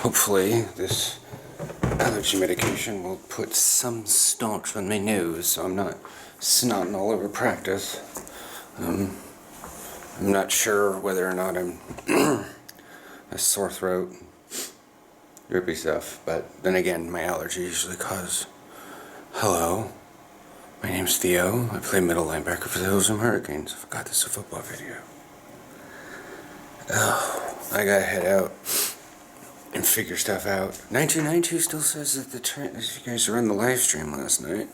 Hopefully this allergy medication will put some staunch on my nose so I'm not snotting all over practice. I'm not sure whether or not I'm a sore throat, drippy stuff, but then again, my allergies usually cause... Hello, my name's Theo. I play middle linebacker for the Hills and Hurricanes. I forgot this is a football video. Oh, I gotta head out and figure stuff out. 1992 still says that if you guys run the live stream last night,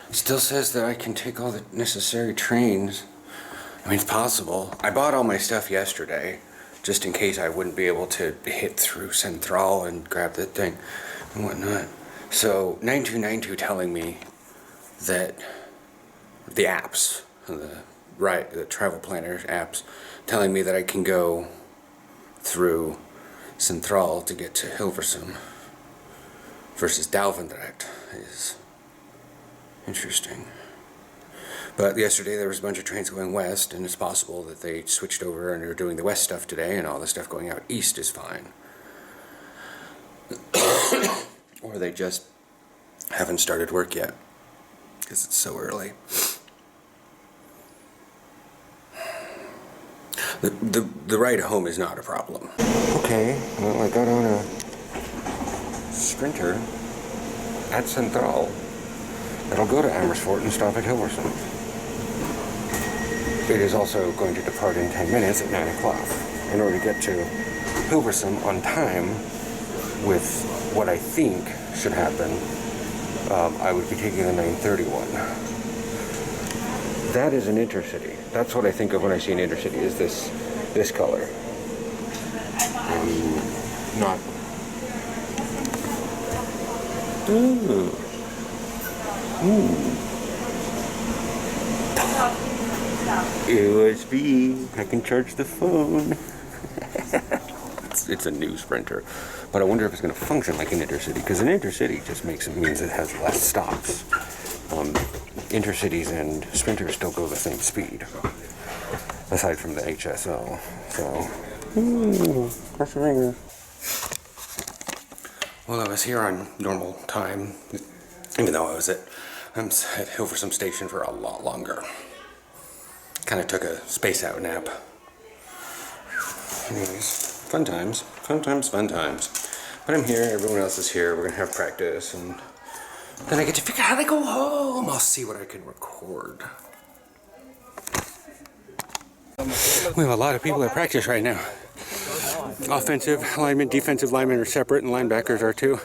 it still says that I can take all the necessary trains. I mean, it's possible. I bought all my stuff yesterday, just in case I wouldn't be able to hit through Central and grab that thing and whatnot. So 9292 telling me that the apps, the travel planner apps, telling me that I can go through Central to get to Hilversum versus Dalvendrecht is interesting. But yesterday there was a bunch of trains going west, and it's possible that they switched over and are doing the west stuff today, and all the stuff going out east is fine. Or they just haven't started work yet because it's so early. The ride home is not a problem. Okay, well, I got on a Sprinter at Central. It'll go to Amersfoort and stop at Hilversum. It is also going to depart in 10 minutes at 9 o'clock. In order to get to Hilversum on time with what I think should happen, I would be taking the 931. That is an intercity. That's what I think of when I see an intercity, is this color. Not... Ooh. Ooh. USB. I can charge the phone. It's a new Sprinter, but I wonder if it's going to function like an intercity, because an intercity just means it has less stops. Intercities and Sprinters still go the same speed, aside from the HSO. So, cross your fingers. Well, I was here on normal time, even though I was at Hilversum Station for a lot longer. Kind of took a space out nap. Anyways. Fun times. Fun times. But I'm here, everyone else is here, we're gonna have practice, and then I get to figure out how to go home. I'll see what I can record. We have a lot of people at practice right now. Offensive linemen, defensive linemen are separate, and linebackers are too.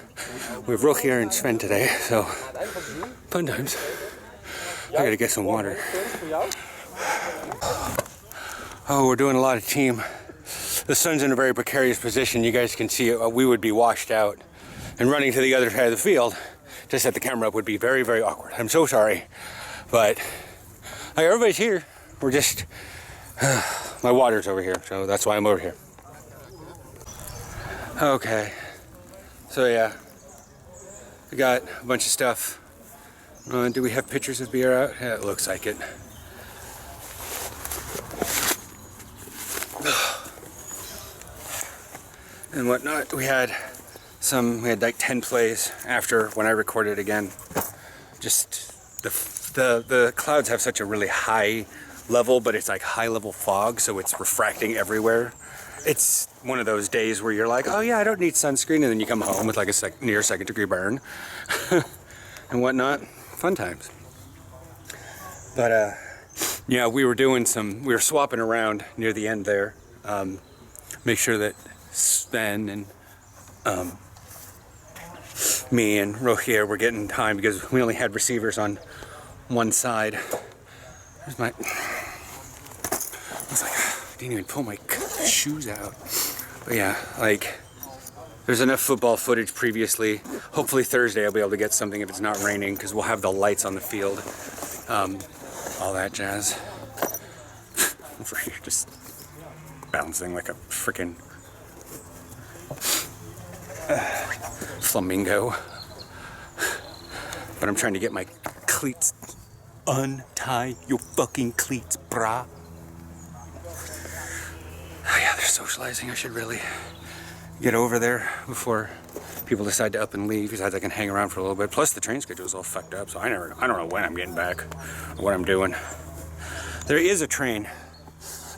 We have Rochier and Sven today, so fun times. I gotta get some water. Oh, we're doing a lot of team. The sun's in a very precarious position. You guys can see it. We would be washed out. And running to the other side of the field, to set the camera up, would be very, very awkward. I'm so sorry. But everybody's here. We're just... my water's over here, so that's why I'm over here. Okay. So yeah. We got a bunch of stuff. Do we have pictures of beer out? Yeah, it looks like it. And whatnot. We had like 10 plays after when I recorded again. Just the clouds have such a really high level, but it's like high level fog, so it's refracting everywhere. It's one of those days where you're like, oh yeah, I don't need sunscreen, and then you come home with like a near second degree burn and whatnot. Fun times. But yeah, we were swapping around near the end there. Make sure that Sven and me and Rochier were getting time, because we only had receivers on one side. There's my... I was like, I didn't even pull my shoes out. But yeah, like, there's enough football footage previously. Hopefully Thursday I'll be able to get something if it's not raining, because we'll have the lights on the field. All that jazz. Over here just bouncing like a freaking flamingo. But I'm trying to get my cleats. Untie your fucking cleats, brah. Oh yeah, they're socializing. I should really get over there before people decide to up and leave. Besides, I can hang around for a little bit. Plus, the train schedule is all fucked up, so I don't know when I'm getting back or what I'm doing. There is a train.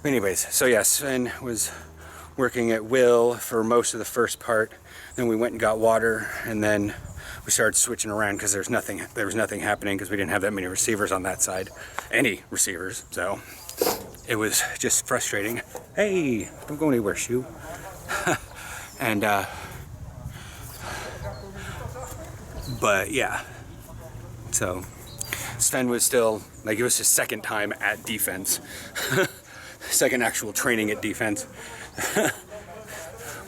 Anyways, so yes, Sven was working at Will for most of the first part. Then we went and got water, and then we started switching around because there was nothing happening because we didn't have that many receivers on that side, any receivers. So it was just frustrating. Hey, don't go anywhere, shoe. And but yeah, so Sven was still like, it was his second time at defense. Second actual training at defense.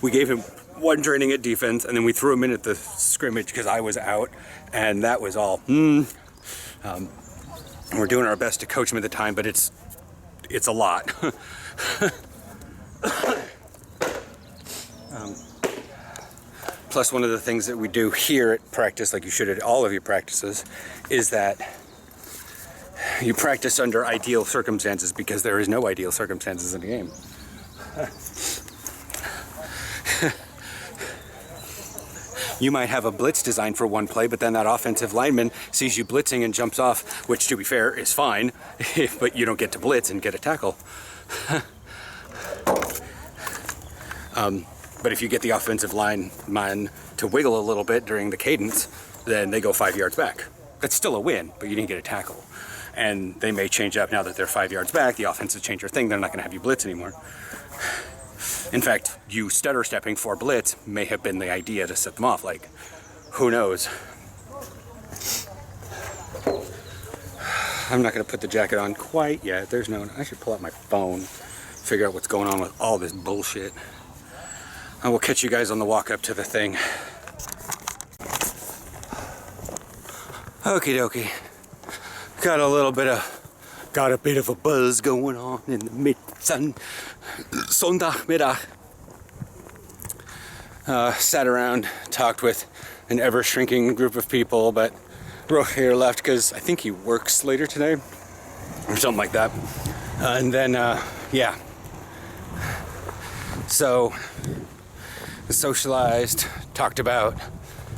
We gave him one training at defense, and then we threw him in at the scrimmage because I was out, and that was all. We're doing our best to coach him at the time, but it's a lot. Plus, one of the things that we do here at practice, like you should at all of your practices, is that you practice under ideal circumstances because there is no ideal circumstances in the game. You might have a blitz designed for one play, but then that offensive lineman sees you blitzing and jumps off, which, to be fair, is fine, but you don't get to blitz and get a tackle. But if you get the offensive lineman to wiggle a little bit during the cadence, then they go 5 yards back. That's still a win, but you didn't get a tackle. And they may change up now that they're 5 yards back. The offense will change their thing. They're not going to have you blitz anymore. In fact, you stutter stepping for blitz may have been the idea to set them off. Like, who knows? I'm not going to put the jacket on quite yet. There's no... I should pull out my phone, figure out what's going on with all this bullshit. I will catch you guys on the walk up to the thing. Okie dokie. Got a bit of a buzz going on in the Sonntagmiddag. Sat around, talked with an ever-shrinking group of people, but Roger left because I think he works later today, or something like that. And then, yeah. So, socialized, talked about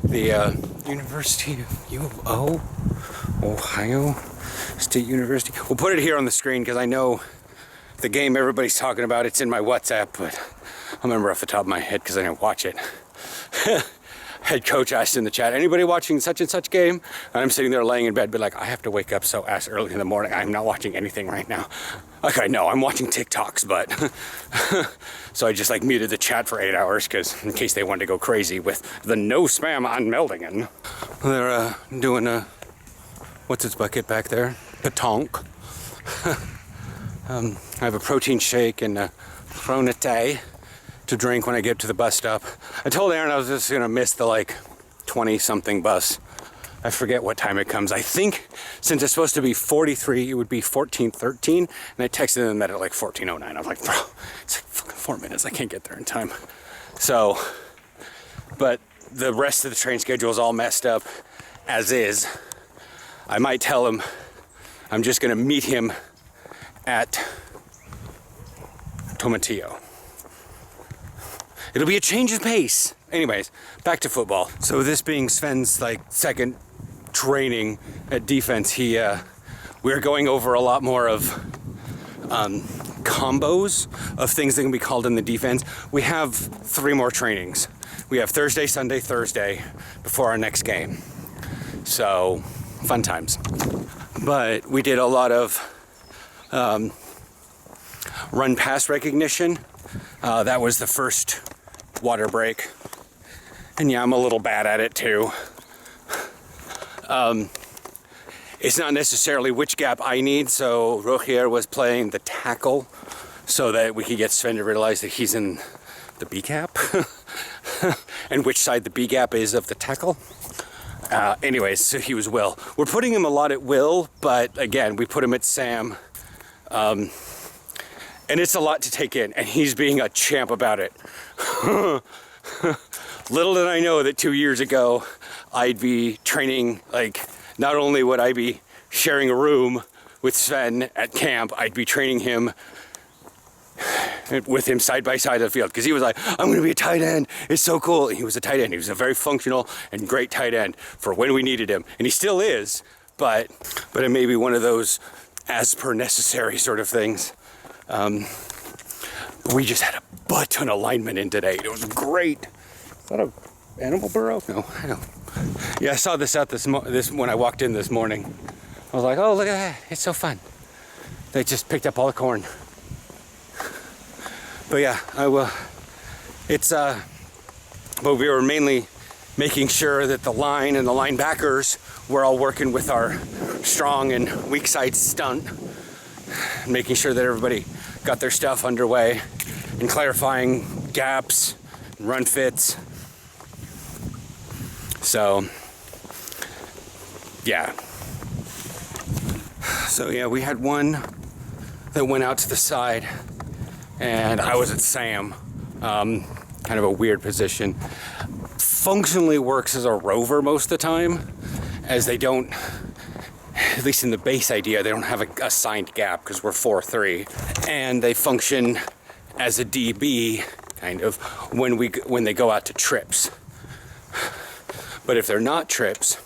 the University of U of O, Ohio State University. We'll put it here on the screen because I know the game everybody's talking about, it's in my WhatsApp, but I remember off the top of my head because I didn't watch it. Head coach asked in the chat, anybody watching such and such game? And I'm sitting there laying in bed, but like, I have to wake up so ass early in the morning. I'm not watching anything right now. Like, I know I'm watching TikToks, but so I just like muted the chat for 8 hours because in case they wanted to go crazy with the no spam on Meldingen. They're doing a, what's its bucket back there? Petanque. I have a protein shake and a Fronete to drink when I get to the bus stop. I told Aaron I was just gonna miss the like 20-something bus. I forget what time it comes. I think since it's supposed to be 43, it would be 14:13, and I texted them that at like 14:09. I was like, bro, it's like fucking 4 minutes. I can't get there in time. So, but the rest of the train schedule is all messed up as is. I might tell him I'm just gonna meet him at Tomatillo. It'll be a change of pace. Anyways, back to football. So this being Sven's like second training at defense, we're going over a lot more of combos of things that can be called in the defense. We have 3 more trainings. We have Thursday, Sunday, Thursday before our next game. So fun times. But we did a lot of run pass recognition. That was the first water break. And yeah, I'm a little bad at it too. It's not necessarily which gap I need, so Roger was playing the tackle so that we could get Sven to realize that he's in the B gap and which side the B gap is of the tackle. Anyways, so he was Will. We're putting him a lot at Will, but again, we put him at Sam. And it's a lot to take in, and he's being a champ about it. Little did I know that 2 years ago, I'd be training, like, not only would I be sharing a room with Sven at camp, I'd be training him with him side by side of the field, because he was like, I'm going to be a tight end. It's so cool. And he was a tight end. He was a very functional and great tight end for when we needed him. And he still is, but it may be one of those as per necessary sort of things. We just had a butt ton of linemen in today. It was great. Is that an animal burrow? No, I don't. Yeah, I saw this out this when I walked in this morning. I was like, oh, look at that. It's so fun. They just picked up all the corn. But yeah, but we were mainly making sure that the line and the linebackers were all working with our strong and weak side stunt, making sure that everybody got their stuff underway and clarifying gaps, run fits. So yeah. So yeah, we had one that went out to the side, and I was at Sam, kind of a weird position. Functionally works as a rover most of the time, as they don't, at least in the base idea, they don't have a assigned gap because we're 4-3, and they function as a DB kind of when they go out to trips. But if they're not trips,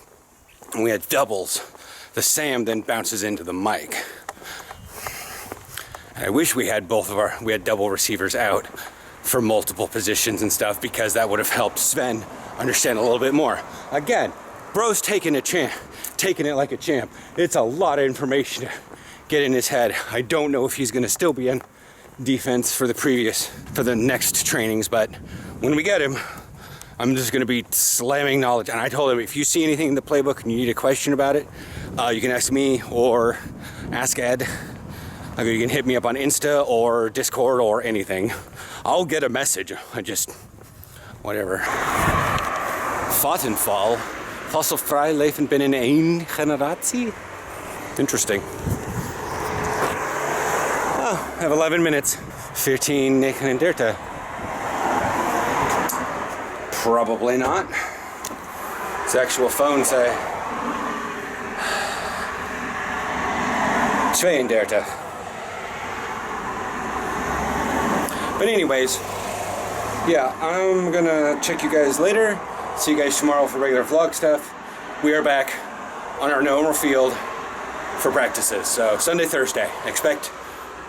and we had doubles, the Sam then bounces into the mic. I wish we had double receivers out for multiple positions and stuff, because that would have helped Sven understand a little bit more. Again, bro's taking it like a champ. It's a lot of information to get in his head. I don't know if he's going to still be in defense for the next trainings, but when we get him, I'm just going to be slamming knowledge. And I told him, if you see anything in the playbook and you need a question about it, you can ask me or ask Ed. You can hit me up on Insta or Discord or anything. I'll get a message. Whatever. Vattenfall. Fossilfrei leven binnen één generatie. Interesting. Oh, I have 11 minutes. 14:39. Probably not. Its actual phone say 32. But anyways, yeah, I'm gonna check you guys later. See you guys tomorrow for regular vlog stuff. We are back on our normal field for practices. So Sunday, Thursday. Expect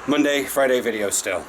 Monday, Friday videos still.